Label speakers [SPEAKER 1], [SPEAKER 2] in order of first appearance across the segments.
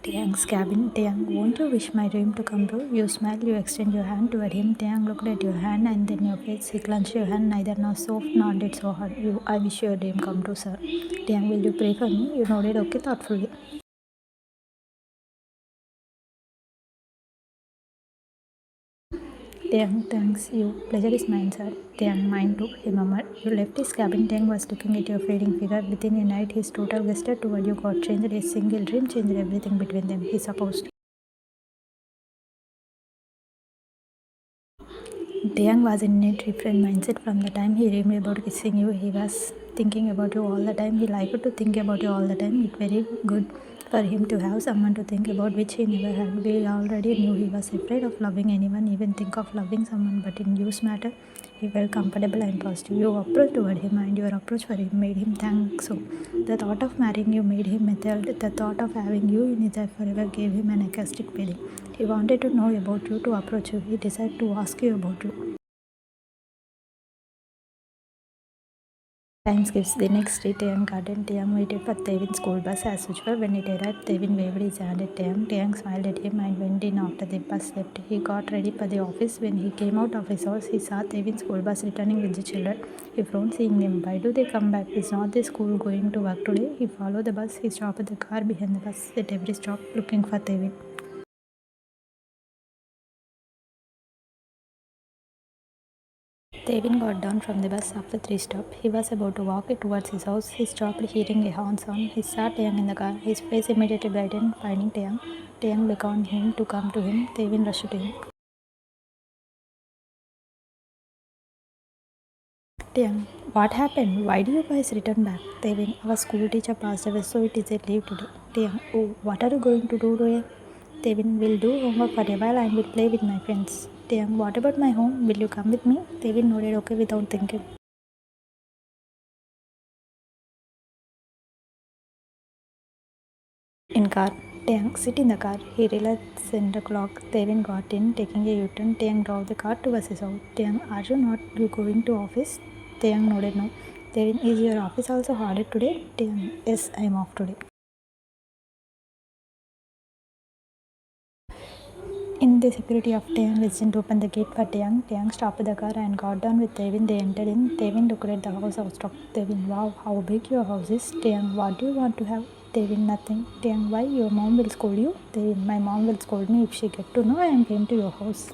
[SPEAKER 1] Taehyung's cabin. Taehyung, won't you wish my dream to come true? You smile, you extend your hand toward him. Taehyung looked at your hand and then your face. He clenched your hand, neither nor soft nor did so hard. I wish your dream come true, sir. Taehyung, will you pray for me? You nodded okay thoughtfully. Taehyung, thanks you. Pleasure is mine, sir. Taehyung, mine too, he murmured. You left his cabin. Taehyung was looking at your fading figure. Within a night, his total gesture toward you got changed. A single dream changed everything between them, he supposed. Taehyung was in a different mindset from the time he dreamed about kissing you. He was thinking about you all the time. He liked to think about you all the time. It's very good for him to have someone to think about, which he never had. We already knew he was afraid of loving anyone, even think of loving someone. But in you's matter, he felt comfortable and positive. Your approach toward him and your approach for him made him think so. The thought of marrying you made him methyl. The thought of having you in his life forever gave him an ecstatic feeling. He wanted to know about you, to approach you. He decided to ask you about you. Time skips. The next day, Taehyung garden. Taehyung waited for Taevin's school bus as usual. When it arrived, Taevin waved his hand at Taehyung. Taehyung smiled at him and went in after the bus left. He got ready for the office. When he came out of his house, he saw Taevin's school bus returning with the children. He frowned seeing them. Why do they come back? Is not the school going to work today? He followed the bus. He stopped the car behind the bus at every stop, looking for Taevin. Taevin got down from the bus after 3 stops. He was about to walk towards his house. He stopped, hearing a horn sound. He saw Taehyung in the car. His face immediately brightened, finding Taehyung. Taehyung beckoned him to come to him. Taevin rushed to him. Taehyung, what happened? Why do you guys return back? Taevin, our school teacher passed away, so it is a leave today. Taehyung, oh, what are you going to do today? Taevin, will do homework for a while and will play with my friends. Taehyung, what about my home? Will you come with me? Taevin nodded okay without thinking. In car, Taehyung sit in the car. He realized center clock. Taevin got in, taking a U-turn. Taehyung drove the car towards his house. Taehyung, are you not you going to office? Taehyung nodded no. Taevin, is your office also harder today? Taehyung, yes, I am off today. In the security of Taehyung resident opened the gate for Taehyung. Taehyung stopped the car and got down with Taevin. They entered in. Taevin looked at the house outstruck. Taevin, wow, how big your house is. Taehyung, what do you want to have? Taevin, nothing. Taehyung, why? Your mom will scold you? Taevin, my mom will scold me if she get to know I am came to your house.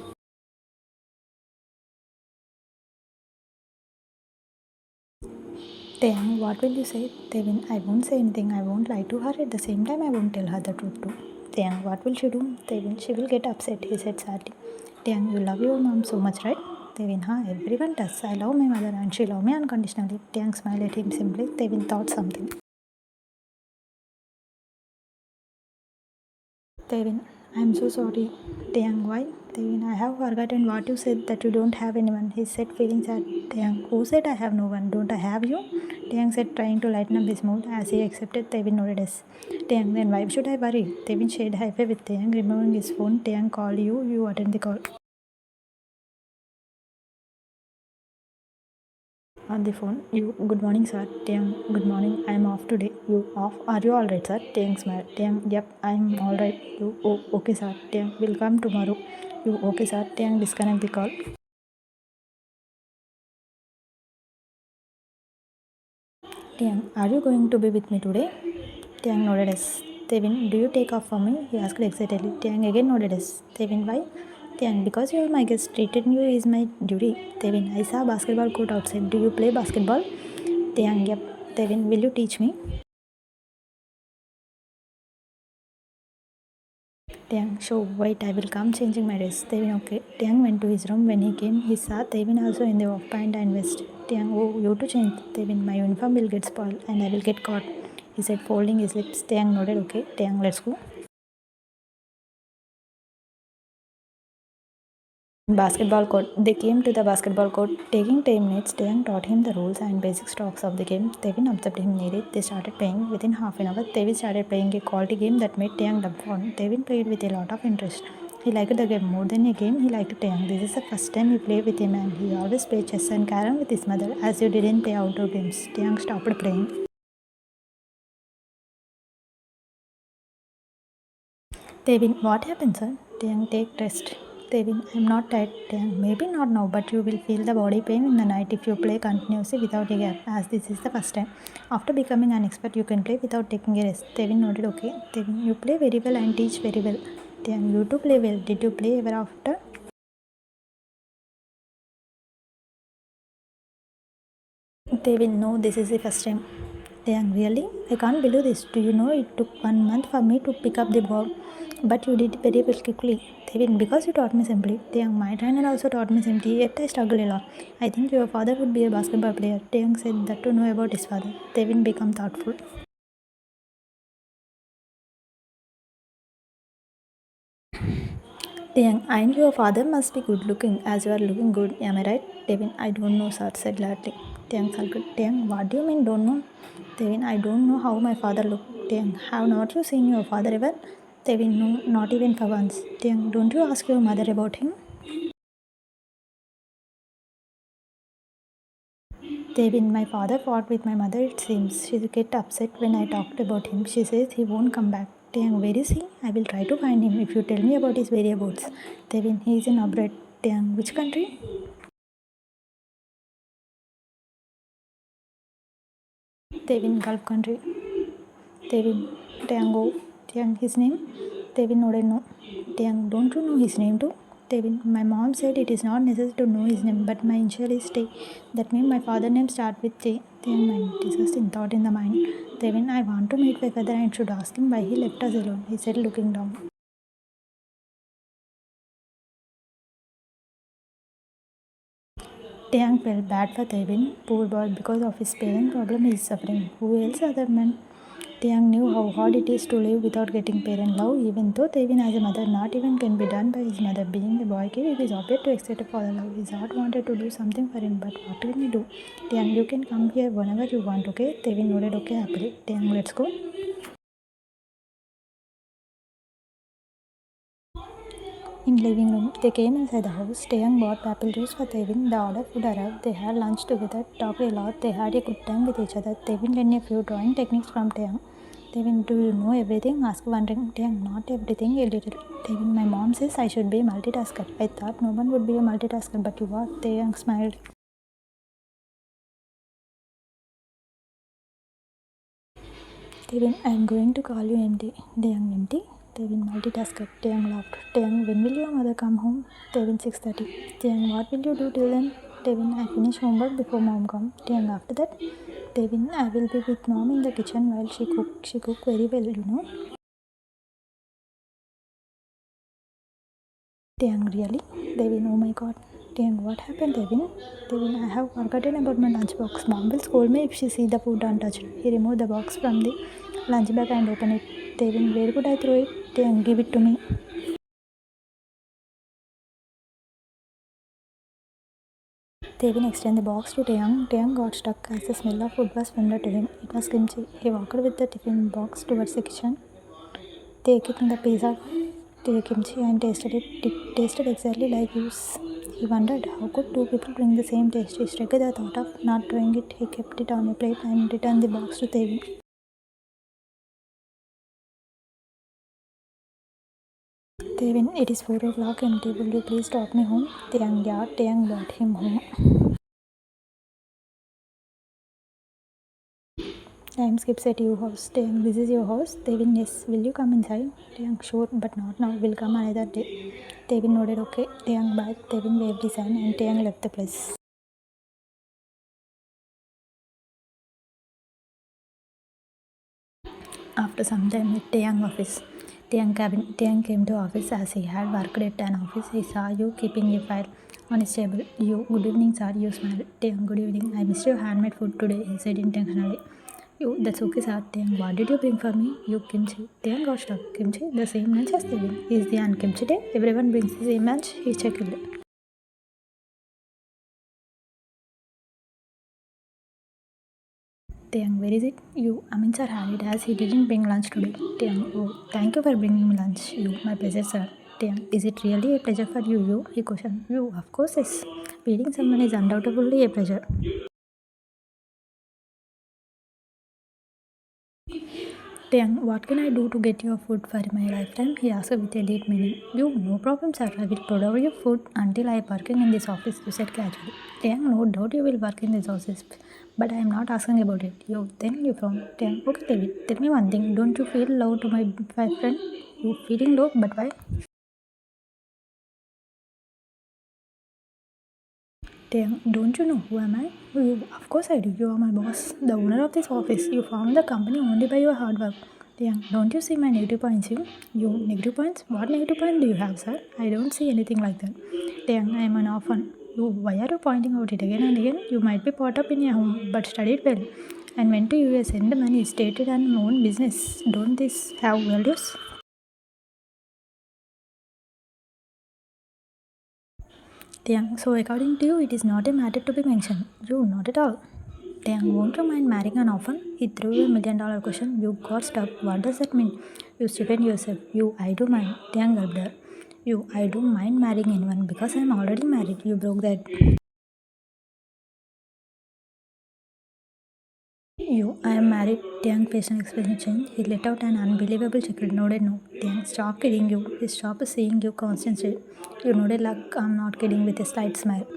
[SPEAKER 1] Taehyung, what will you say? Taevin, I won't say anything. I won't lie to her. At the same time, I won't tell her the truth too. Taehyung, what will she do? Taevin, she will get upset, he said sadly. Taehyung, you love your mom so much, right? Taevin, everyone does. I love my mother and she loves me unconditionally. Taehyung smiled at him simply. Taevin thought something. Taevin, I am so sorry. Taehyung, why? Taevin, I have forgotten what you said that you don't have anyone. He said, feeling sad. Taehyung, who said I have no one? Don't I have you? Taehyung said, trying to lighten up his mood. As he accepted, Taevin nodded yes. Taehyung, then why should I worry? Taevin shared high five with Taehyung, removing his phone. Taehyung called you. You attend the call. On the phone, you, good morning, sir. Taehyung, good morning. I am off today. You off? Are you alright, sir? Taehyung smiled. Taehyung, yep, I am alright. You, oh, okay, sir. Taehyung, will come tomorrow. You, okay, sir. Taehyung, disconnect the call. Taehyung, are you going to be with me today? Taehyung nodded yes. Taevin, do you take off for me? He asked excitedly. Taehyung again nodded yes. Taevin, why? Taehyung, because you are my guest. Treating you is my duty. Taevin, I saw a basketball court outside. Do you play basketball? Taehyung, yep. Taevin, will you teach me? Taehyung, show, wait, I will come changing my dress. Taevin, okay. Taehyung went to his room. When he came, he saw Taevin also in the off pant and vest. Taehyung, oh, you to change. Taevin, my uniform will get spoiled and I will get caught. He said, folding his lips. Taehyung nodded, okay. Taehyung, let's go. Basketball court. They came to the basketball court. Taking 10 minutes, Taehyung taught him the rules and basic strokes of the game. Taevin observed him nearly. They started playing. Within half an hour, Taevin started playing a quality game that made Taehyung dumbfounded. Taevin played with a lot of interest. He liked the game more than a game. He liked Taehyung. This is the first time he played with a man. He always played chess and carom with his mother, as you didn't play outdoor games. Taehyung stopped playing. Taevin, what happened, sir? Taeyang, take rest. Taevin, I'm not tired. Taeyang, maybe not now, but you will feel the body pain in the night if you play continuously without a gap, as this is the first time. After becoming an expert, you can play without taking a rest. Taevin nodded, okay. Taevin, you play very well and teach very well. Taeyang, you too play well. Did you play ever after? Taevin, no, this is the first time. Taeyang, really? I can't believe this. Do you know it took 1 month for me to pick up the ball? But you did very well quickly. Taevin, because you taught me simply. Taeyang, my trainer also taught me simply, yet I struggle a lot. I think your father would be a basketball player. Taeyang said that to know about his father. Taevin became thoughtful. Taeyang, and your father must be good looking as you are looking good. Am I right? Taevin, I don't know, sir, said gladly. Taeyang sulked. Taeyang, what do you mean don't know? Taevin, I don't know how my father looked. Taeyang, have not you seen your father ever? Taevin, no, not even for once. Taeyang, don't you ask your mother about him? Taevin, my father fought with my mother, it seems. She get upset when I talked about him. She says he won't come back. Taeyang, where is he? I will try to find him if you tell me about his whereabouts. Taevin, he is in abroad. Taeyang, which country? Taevin, Gulf country. Taevin, Taehyung, Taehyung, his name? Taevin nodded no. Taeyang, don't you know his name too? Taevin, my mom said it is not necessary to know his name, but my initial is Tae. That means my father's name starts with Tae. Taeyang, mind, disgusting thought in the mind. Taevin, I want to meet my father and should ask him why he left us alone, he said looking down. Taeyang felt bad for Taevin, poor boy, because of his parent problem he is suffering. Who else other man? Taeyang knew how hard it is to live without getting parent love, even though Taevin has a mother, not even can be done by his mother. Being a boy kid, it is obvious to accept a father love. His heart wanted to do something for him, but what can he do? Taeyang, you can come here whenever you want, okay? Taevin nodded okay happily. Taeyang, let's go. In living room, they came inside the house. Taeyang bought apple juice for Taevin. The order food arrived. They had lunch together, talked a lot. They had a good time with each other. Taevin learned a few drawing techniques from Taeyang. Taevin, do you know everything? Asked wondering. Taeyang, not everything, a little. Taevin, my mom says I should be a multitasker. I thought no one would be a multitasker, but you are. Taeyang smiled. Taevin, I am going to call you empty. Taeyang, empty? Taevin, multitasker. Taeyang laughed. Taeyang, when will your mother come home? Taevin, 6:30. Taeyang, what will you do till then? Taevin, I finish homework before mom comes. Taeyang, after that? Taevin, I will be with mom in the kitchen while she cooks. She cooks very well, you know. Taeyang, really? Taevin, oh my god. Taeyang, what happened, Taevin? Taevin, I have forgotten about my lunchbox. Mom will scold me if she sees the food untouched. He removed the box from the lunch bag and opened it. Taevin, where would I throw it? Taeyang, give it to me. Taevin extended the box to Taeyang. Taeyang got stuck as the smell of food was familiar to him. It was kimchi. He walked with the tiffin box towards the kitchen, taking the piece of the kimchi and tasted it. It tasted exactly like juice. He wondered how could two people bring the same taste. He struck the thought of not throwing it. He kept it on a plate and returned the box to Taevin. Taevin, it is 4 o'clock empty. Will you please drop me home? Taeyang, yeah. Taeyang brought him home. Time skips at your house. Taeyang, this is your house? Taevin, yes. Will you come inside? Taeyang, sure, but not now. We'll come another day. Taevin nodded, okay. Taeyang bye. Taevin waved his hand and Taeyang left the place. After some time at Taeyang office, Taeyang came to office as he had worked at an office. He saw you keeping a file on his table. You, good evening, sir. You smiled. Taeyang, good evening. I missed your handmade food today, he said intentionally. You, that's okay, sir. Taeyang, what did you bring for me? You, kimchi. Taeyang got stuck. Kimchi? The same lunch as Taeyang. Is the unkimchi day? Everyone brings the same lunch? He checked. Taeyang, where is it? You, Amin sir had it as he didn't bring lunch today. Taeyang, oh, thank you for bringing me lunch. You, my pleasure, sir. Taeyang, is it really a pleasure for you? You, he questioned. You, of course, yes. Feeding someone is undoubtedly a pleasure. Taehyung, what can I do to get your food for my lifetime? He asked with a deep meaning. You, no problem, sir. I will provide your food until I am working in this office, you said casually. Taehyung, no doubt you will work in this office, but I am not asking about it. Then you frowned. Taehyung, okay, David, tell me one thing. Don't you feel love to my friend? You feeling love, but why? Taehyung, don't you know who am I? You, of course I do. You are my boss, the owner of this office. You found the company only by your hard work. Taehyung, don't you see my negative points? You negative points? What negative point do you have, sir? I don't see anything like that. Taehyung, I am an orphan. You, why are you pointing out it again and again? You might be brought up in a home, but studied well, and went to US, earned money, stated and own business. Don't this have values? Taehyung, so according to you, it is not a matter to be mentioned. You, not at all. Taehyung, won't you mind marrying an orphan? He threw you $1 million question. You got stuck. What does that mean? You stupid yourself. You, I do mind. Taehyung gulped her. You, I don't mind marrying anyone because I am already married. You broke that. You, I am married. Taehyung faced an expression change. He let out an unbelievable chuckle. Nodded no. Taehyung, stop kidding you. He stopped seeing you constantly. You nodded like I'm not kidding with a slight smile.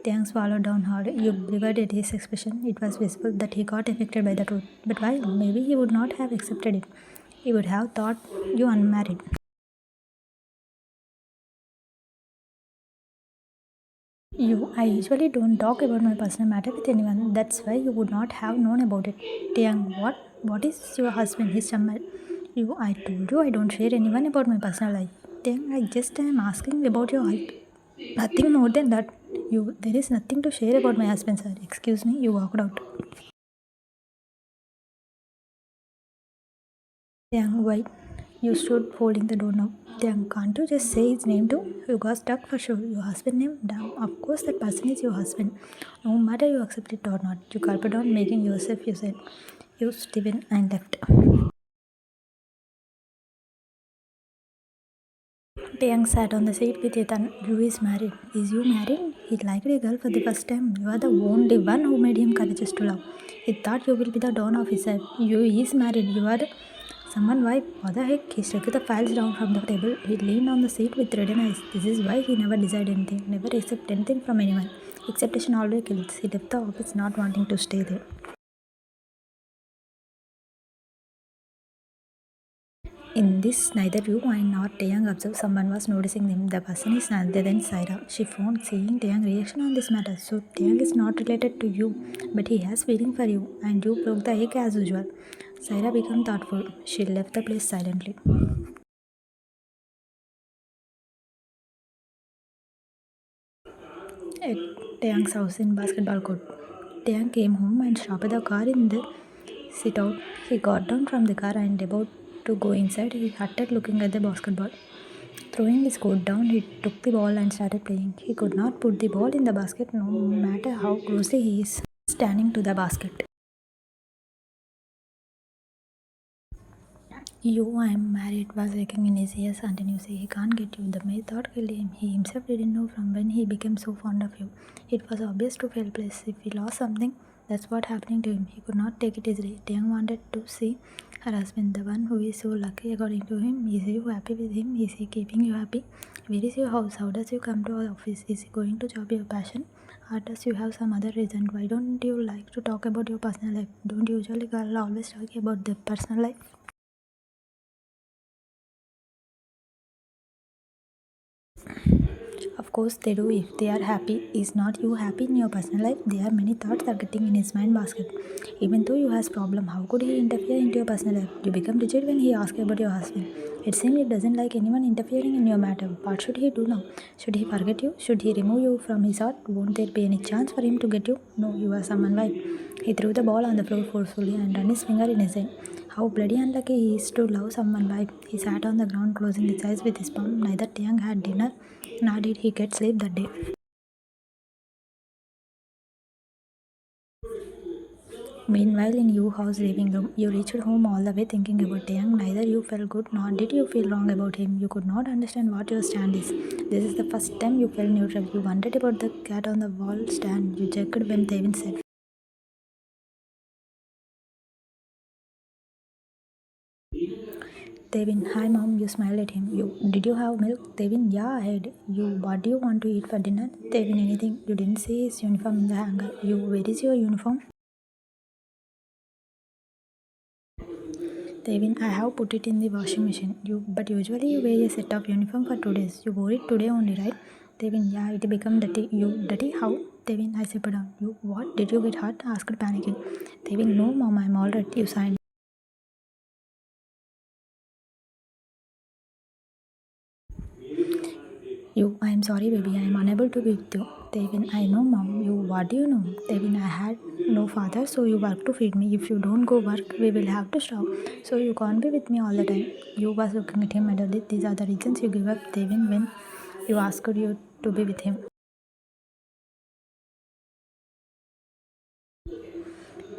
[SPEAKER 1] Taehyung swallowed down hard. You blivered at his expression. It was visible that he got affected by the truth. But why? Maybe he would not have accepted it. He would have thought you unmarried. I usually don't talk about my personal matter with anyone. That's why you would not have known about it. Taehyung, what? What is your husband? He stammered. I told you I don't share anyone about my personal life. Taehyung, I just am asking about your height. Nothing more than that. There is nothing to share about my husband, sir. Excuse me, you walked out. Taehyung, why? You stood holding the doorknob. Taehyung, can't you just say his name too? You got stuck for sure. Your husband name? Damn, of course that person is your husband. No matter you accept it or not. You gulped on making yourself, you said. You, Steven, and left. Taehyung sat on the seat with Ethan. You is married. Is you married? He liked a girl for the first time. You are the only one who made him courageous to love. He thought you will be the dawn of his life. You is married. You are someone wife. What the heck? He took the files down from the table. He leaned on the seat with reddened eyes. This is why he never decided anything, never accept anything from anyone. Acceptation always kills. He left the office not wanting to stay there. In this, neither you nor Taehyung observed someone was noticing them. The person is none other than Saira. She found seeing Taehyung's reaction on this matter. So Taehyung is not related to you, but he has feeling for you, and you broke the egg as usual. Saira became thoughtful. She left the place silently. At Taehyung's house in basketball court, Taehyung came home and stopped the car in the sit out. He got down from the car and about to go inside. He uttered looking at the basketball. Throwing his coat down, he took the ball and started playing. He could not put the ball in the basket no matter how closely he is standing to the basket. I am married was aching in his ears continuously. He can't get you. The mere thought killed him. He himself didn't know from when he became so fond of you. It was obvious to feel place. If he lost something, that's what happening to him. He could not take it easily. Taehyung wanted to see her husband, the one who is so lucky according to him. Is you happy with him? Is he keeping you happy? Where is your house? How does you come to our office? Is he going to job your passion? Or does you have some other reason? Why don't you like to talk about your personal life? Don't usually girl always talk about the personal life? Of course they do if they are happy. Is not you happy in your personal life? There are many thoughts are getting in his mind basket. Even though you has problem, how could he interfere into your personal life? You become rigid when he asks about your husband. It seems he doesn't like anyone interfering in your matter. What should he do now? Should he forget you? Should he remove you from his heart? Won't there be any chance for him to get you? No, you are someone wife. He threw the ball on the floor forcefully and ran his finger in his head. How bloody unlucky he is to love someone wife. He sat on the ground closing his eyes with his palm. Neither Taehyung had dinner nor did he get sleep that day. Meanwhile, in your house living room, you reached home all the way thinking about Taehyung. Neither you felt good nor did you feel wrong about him. You could not understand what your stand is. This is the first time you felt neutral. You wondered about the cat on the wall stand. You checked when Taevin said, Taevin, hi mom, you smiled at him. You, did you have milk? Taevin, yeah, I had. You, what do you want to eat for dinner? Taevin, anything. You didn't see his uniform in the hanger. You, where is your uniform? Taevin, I have put it in the washing machine. You, but usually you wear a set of uniform for 2 days. You wore it today only, right? Taevin, yeah, it become dirty. You, dirty? How? Taevin, I sipped down. You, what? Did you get hurt? Asked panicking. Taevin, no mom, I'm alright. You signed. You, I am sorry baby, I am unable to be with you. Taevin, I know mom. You, what do you know? Taevin, I had no father, so you work to feed me. If you don't go work, we will have to stop. So you can't be with me all the time. You was looking at him idly. These are the reasons you give up Taevin when you asked you to be with him.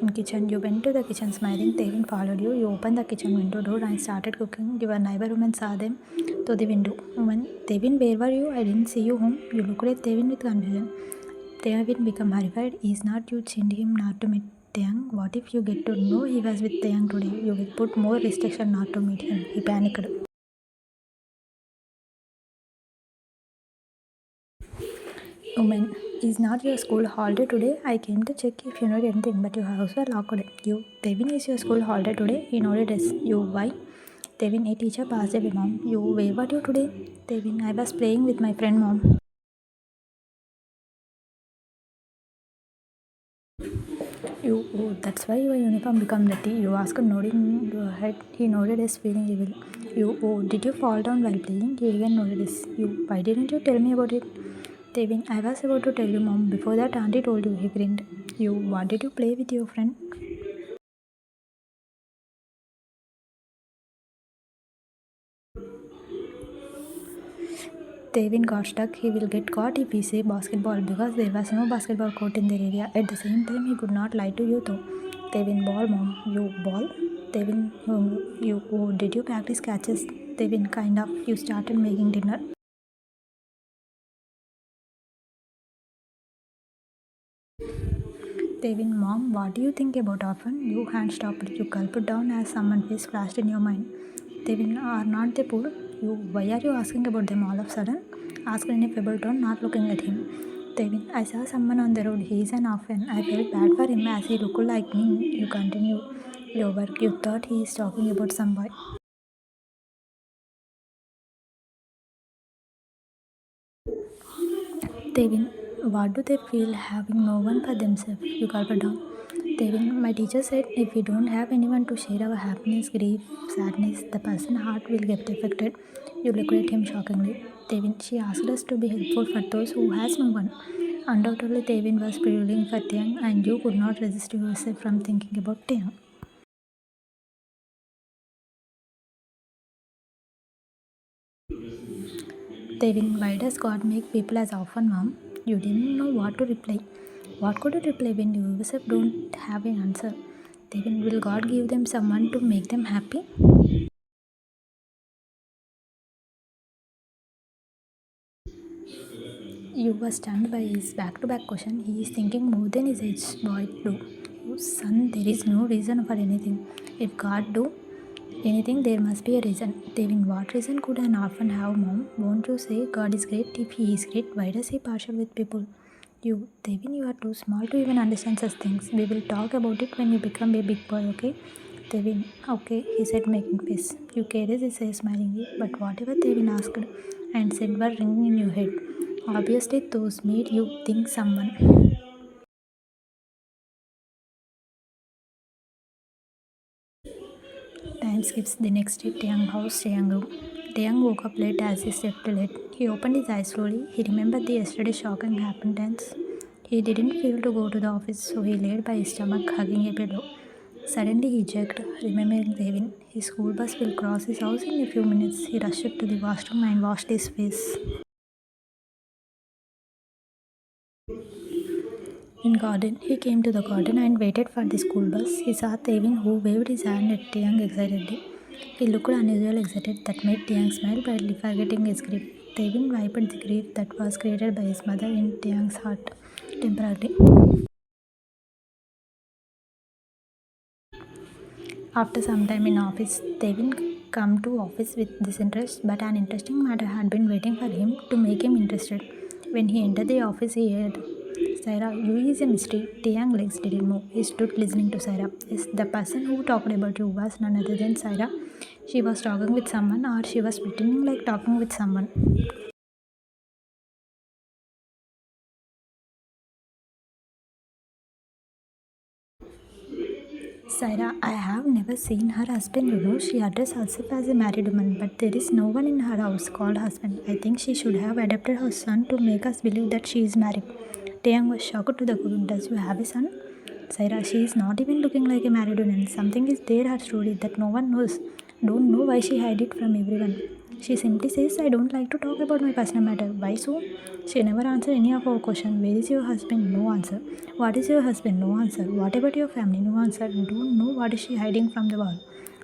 [SPEAKER 1] In kitchen, you went to the kitchen smiling. Taevin followed you. You opened the kitchen window door and started cooking. Your neighbor woman saw them through the window. Woman, Taevin, where were you? I didn't see you home. You looked at Taevin with confusion. Taevin became horrified. Is not you sent him not to meet Taeyang? What if you get to know he was with Taeyang today? You will put more restriction not to meet him. He panicked. Woman, is not your school holiday today? I came to check if you know anything, but your house was locked. You, Taevin, is your school holiday today? He nodded yes. You, why? Taevin, a teacher passed away, mom. You, where were you today? Taevin, I was playing with my friend, mom. You, oh, that's why your uniform became dirty. You asked, nodding your head. He nodded as feeling evil. You, oh, did you fall down while playing? He again nodded yes. You, why didn't you tell me about it? Taevin, I was about to tell you, mom. Before that, auntie told you. He grinned. You, what did you play with your friend? Taevin got stuck. He will get caught if we say basketball because there was no basketball court in their area. At the same time, he could not lie to you though. Taevin, ball, mom. You, ball? Taevin, you, oh, did you practice catches? Taevin, kind of. You started making dinner. Taevin, mom, what do you think about orphan? You, hand stopped. You gulped down as someone's face flashed in your mind. Taevin, are not they poor? You, why are you asking about them all of a sudden? Asked in a feeble tone, not looking at him. Taevin, I saw someone on the road. He is an orphan. I felt bad for him as he looked like me. You continued your work. You thought he is talking about some boy. Taevin, what do they feel having no one for themselves? You gulped down. Taevin, my teacher said if we don't have anyone to share our happiness, grief, sadness, the person's heart will get affected. You looked at him shockingly. Taevin, she asked us to be helpful for those who has no one. Undoubtedly, Taevin was preluding for Taeyang and you could not resist yourself from thinking about Taeyang. Taevin, why does God make people as often, mom? You didn't know what to reply. What could you reply when you yourself don't have an answer? Taevin, will God give them someone to make them happy? You were stunned by his back-to-back question. He is thinking more than his age boy do. Oh, son, there is no reason for anything. If God do anything, there must be a reason. Devin, what reason could an orphan have, mom? Won't you say God is great? If he is great, why does he partial with people? You, Devin, you are too small to even understand such things. We will talk about it when you become a big boy, okay? Devin, okay, he said, making face. You carried his face smilingly, but whatever Devin asked and said were ringing in your head. Obviously, those made you think someone. Time skips the next day. Taeyang house, Taeyang room. Taeyang woke up late as he slept late. He opened his eyes slowly. He remembered the yesterday's shocking happenings. He didn't feel to go to the office, so he laid by his stomach, hugging a pillow. Suddenly he checked, remembering Taevin. His school bus will cross his house in a few minutes. He rushed to the washroom and washed his face. In garden, he came to the garden and waited for the school bus. He saw Taevin who waved his hand at Taeyang excitedly. He looked unusually excited that made Taeyang smile brightly, forgetting his grief. Taevin wiped the grief that was created by his mother in Taeyang's heart temporarily. After some time in office, Taevin come to office with disinterest, but an interesting matter had been waiting for him to make him interested. When he entered the office, he heard, Saira, you is a mystery. Taehyung legs didn't move. He stood listening to Saira. Yes, the person who talked about you was none other than Saira. She was talking with someone, or she was pretending like talking with someone. Saira, I have never seen her husband. She addressed herself as a married woman, but there is no one in her house called husband. I think she should have adopted her son to make us believe that she is married. Taeyang was shocked to the core. Does you have a son? Saira, she is not even looking like a married woman. Something is there her story that no one knows. Don't know why she hid it from everyone. She simply says, I don't like to talk about my personal matter. Why so? She never answered any of our questions. Where is your husband? No answer. What is your husband? No answer. What about your family? No answer. Don't know what is she hiding from the wall.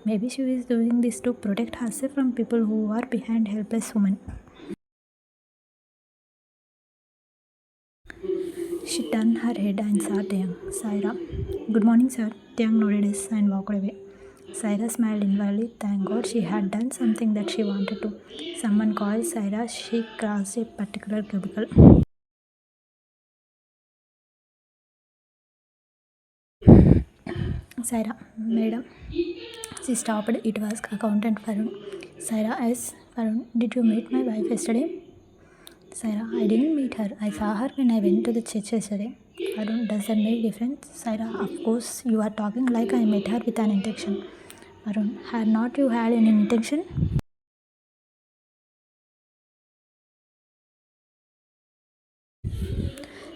[SPEAKER 1] Maybe she is doing this to protect herself from people who are behind helpless women. She turned her head and saw Taeyang. Saira. Good morning, sir. Taeyang nodded yes and walked away. Saira smiled inwardly. Thank God she had done something that she wanted to. Someone called Saira. She crossed a particular cubicle. Saira, madam. She stopped. It was accountant Farun. Saira asked Farun, did you meet my wife yesterday? Saira, I didn't meet her. I saw her when I went to the church yesterday. Farun, does that make difference? Saira, of course, you are talking like I met her with an intention. Farun, had not you had an intention?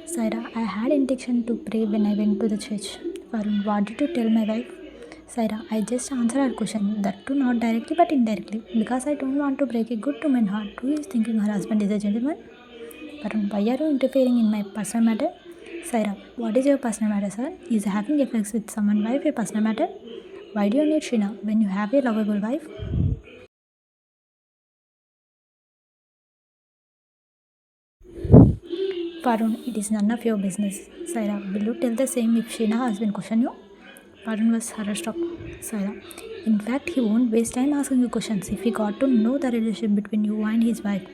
[SPEAKER 1] Saira, I had intention to pray when I went to the church. Farun, what did you tell my wife? Saira, I just answered her question, that too not directly but indirectly, because I don't want to break a good woman's heart who is thinking her husband is a gentleman. Farun, why are you interfering in my personal matter? Saira, what is your personal matter, sir? Is having effects with someone's wife a personal matter? Why do you need Shina when you have a lovable wife? Farun, it is none of your business. Saira, will you tell the same if Sheena has been questioning you? Farun was horror-struck. Saira, in fact, he won't waste time asking you questions if he got to know the relationship between you and his wife,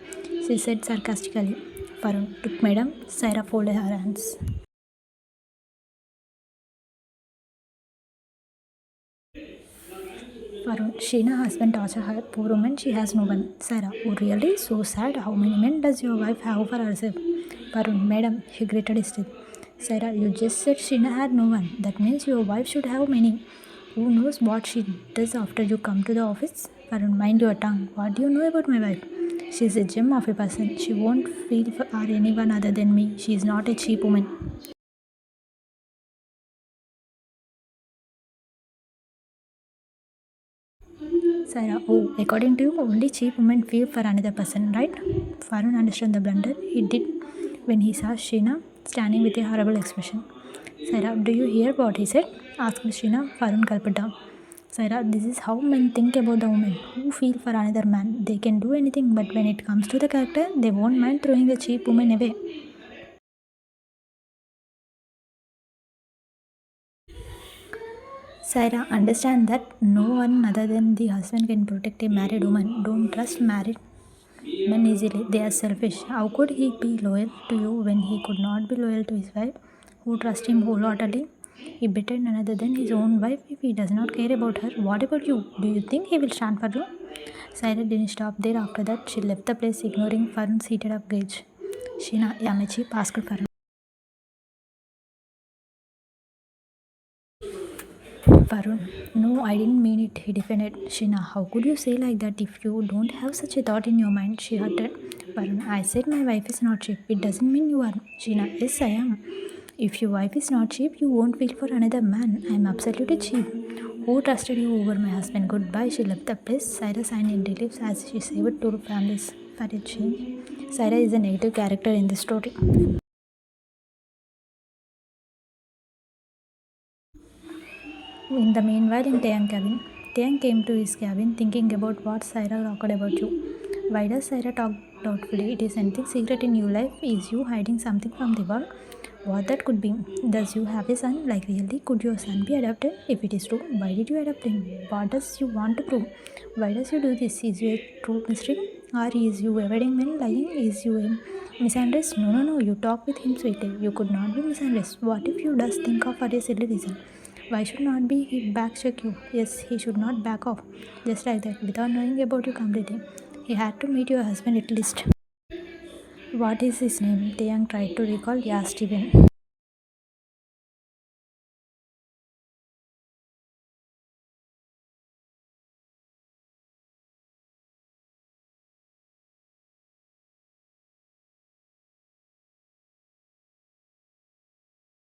[SPEAKER 1] she said sarcastically. Farun, took madam. Saira folded her hands. Farun, Sheena husband torture her. Poor woman, she has no one. Saira, oh really? So sad. How many men does your wife have for herself? Farun, madam, he gritted his teeth. Saira, you just said Sheena had no one. That means your wife should have many. Who knows what she does after you come to the office? Farun, mind your tongue. What do you know about my wife? She is a gem of a person. She won't feel for anyone other than me. She is not a cheap woman. Saira, oh, according to you, only cheap women feel for another person, right? Farun understood the blunder he did when he saw Sheena standing with a horrible expression. Saira, do you hear what he said? Asked Sheena. Farun gulped down. Saira, this is how men think about the women who feel for another man. They can do anything, but when it comes to the character, they won't mind throwing the cheap woman away. Saira, understand that no one other than the husband can protect a married woman. Don't trust married men easily. They are selfish. How could he be loyal to you when he could not be loyal to his wife, who trusts him wholeheartedly? He betrayed none other than his own wife if he does not care about her. What about you? Do you think he will stand for you? Saira didn't stop there. After that, she left the place, ignoring Farun's heated up gaze. Sheena, Yamachi asked Farun. Varun, no, I didn't mean it, he defended. Sheena, how could you say like that if you don't have such a thought in your mind? She uttered. Varun, I said my wife is not cheap. It doesn't mean you are. Sheena, yes, I am. If your wife is not cheap, you won't feel for another man. I am absolutely cheap. Who trusted you over my husband? Goodbye. She left the place. Saira signed in reliefs as she saved two families for a change. Saira is a negative character in this story. In the meanwhile, in Taeyang cabin, Taeyang came to his cabin thinking about what Saira talked about you. Why does Saira talk doubtfully? It is anything secret in your life? Is you hiding something from the world? What that could be? Does you have a son? Like really? Could your son be adopted? If it is true, why did you adopt him? What does you want to prove? Why does you do this? Is you a true mystery? Or is you evading men lying? Is you a misunderstood? No. You talk with him sweetly. You could not be misunderstood. What if you does think of for a silly reason? Why should not be he back check you? Yes, he should not back off. Just like that, without knowing about you completely. He had to meet your husband at least. What is his name? Taeyang tried to recall. Yeah, Steven.